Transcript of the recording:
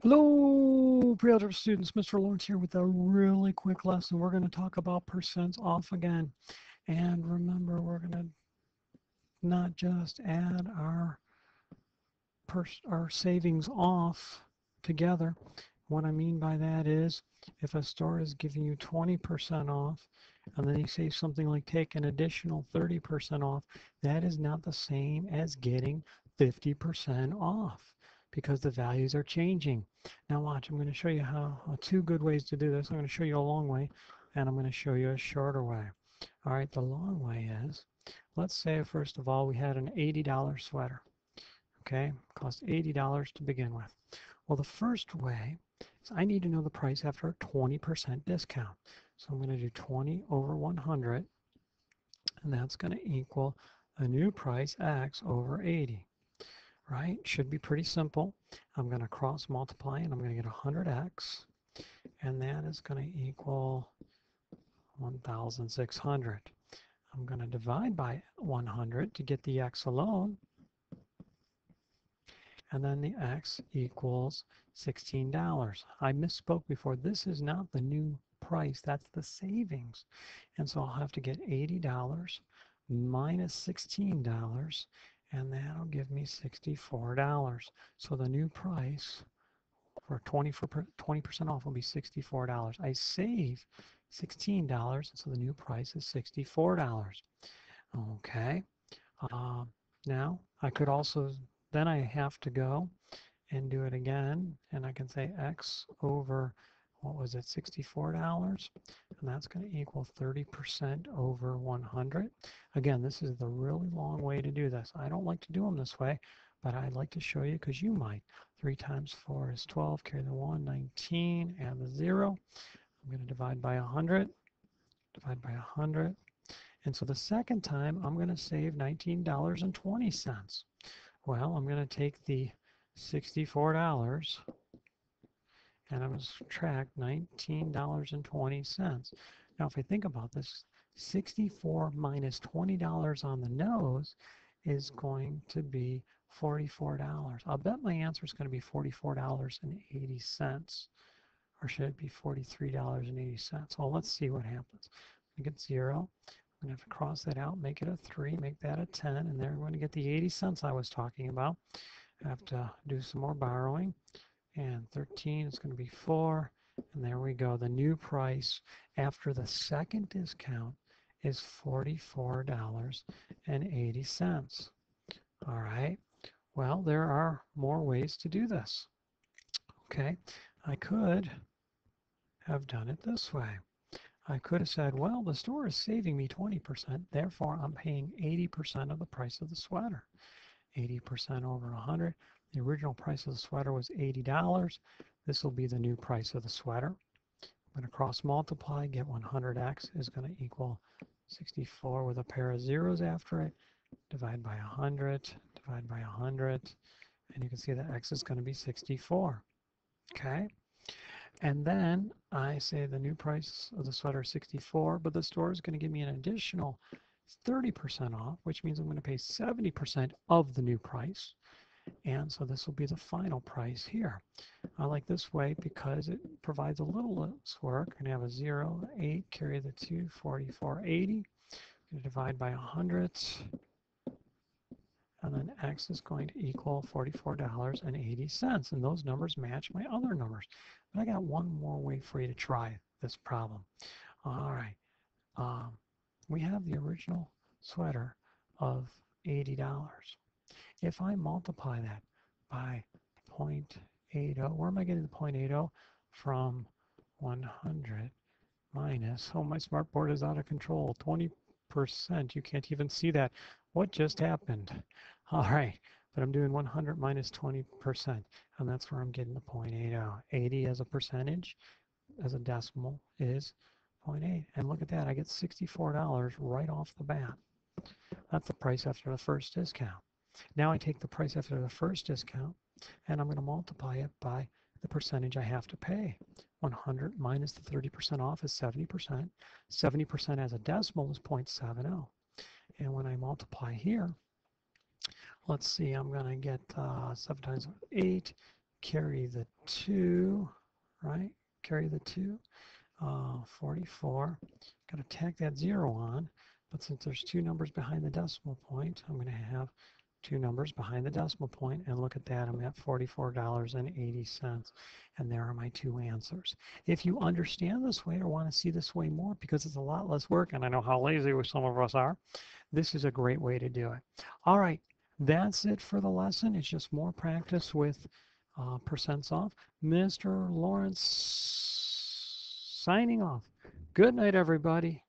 Hello, pre-algebra students. Mr. Lawrence here with a really quick lesson. We're going to talk about percents off again. And remember, we're going to not just add our savings off together. What I mean by that is if a store is giving you 20% off and then they say something like take an additional 30% off, that is not the same as getting 50% off because the values are changing. Now watch, I'm going to show you how two good ways to do this. I'm going to show you a long way and I'm going to show you a shorter way. All right, the long way is, let's say first of all we had an $80 sweater. Okay, cost $80 to begin with. Well, the first way is I need to know the price after a 20% discount. So I'm going to do 20 over 100, and that's going to equal a new price, X, over 80. Right? Should be pretty simple. I'm going to cross multiply, and I'm going to get 100X, and that is going to equal 1,600. I'm going to divide by 100 to get the X alone, and then the X equals $16. I misspoke before. This is not the new price. That's the savings. And so I'll have to get $80 minus $16, and that'll give me $64. So the new price for 20% off will be $64. I save $16, so the new price is $64. Okay. Um, Now I could also, then I have to go and do it again, and I can say X over, what was it, $64, and that's going to equal 30% over 100. Again, this is the really long way to do this. I don't like to do them this way, but I'd like to show you because you might. 3 times 4 is 12, carry the 1, 19, add the 0. I'm going to divide by 100, divide by 100. And so the second time, I'm going to save $19.20. Well, I'm going to take the $64 and I'm going to subtract $19.20. Now, if I think about this, 64 minus $20 on the nose is going to be $44. I'll bet my answer is going to be $44.80. Or should it be $43.80? Well, let's see what happens. I get 0. I'm going to have to cross that out, make it a 3, make that a 10, and there we're going to get the 80 cents I was talking about. I have to do some more borrowing, and 13 is going to be 4, and there we go. The new price after the second discount is $44.80. All right, well, there are more ways to do this. Okay, I could have done it this way. I could have said, well, the store is saving me 20%, therefore I'm paying 80% of the price of the sweater. 80% over 100. The original price of the sweater was $80. This will be the new price of the sweater. I'm going to cross multiply, get 100x is going to equal 64 with a pair of zeros after it. Divide by 100, divide by 100, and you can see that x is going to be 64. Okay? And then I say the new price of the sweater is 64, but the store is going to give me an additional 30% off, which means I'm going to pay 70% of the new price. And so this will be the final price here. I like this way because it provides a little less work. I'm going to have a 0, 8, carry the 2, 44, 80. I'm going to divide by 100. And then x is going to equal $44.80. And those numbers match my other numbers. But I got one more way for you to try this problem. All right. We have the original sweater of $80. If I multiply that by 0.80, where am I getting the 0.80 from? 100 minus, oh, my smartboard is out of control, 20%. You can't even see that. What just happened? All right, but I'm doing 100 minus 20%, and that's where I'm getting the 0.80. 80 as a percentage, as a decimal, is 0.8. And look at that, I get $64 right off the bat. That's the price after the first discount. Now I take the price after the first discount, and I'm going to multiply it by the percentage I have to pay. 100 minus the 30% off is 70%. 70% as a decimal is 0.70. And when I multiply here, let's see, I'm going to get 7 times 8, carry the 2, right? Carry the 2. 44. Got to tack that 0 on, but since there's 2 numbers behind the decimal point, I'm going to have 2 numbers behind the decimal point, and look at that, I'm at $44.80, and there are my 2 answers. If you understand this way or want to see this way more, because it's a lot less work, and I know how lazy some of us are, this is a great way to do it. All right, that's it for the lesson. It's just more practice with percents off. Mr. Lawrence signing off. Good night, everybody.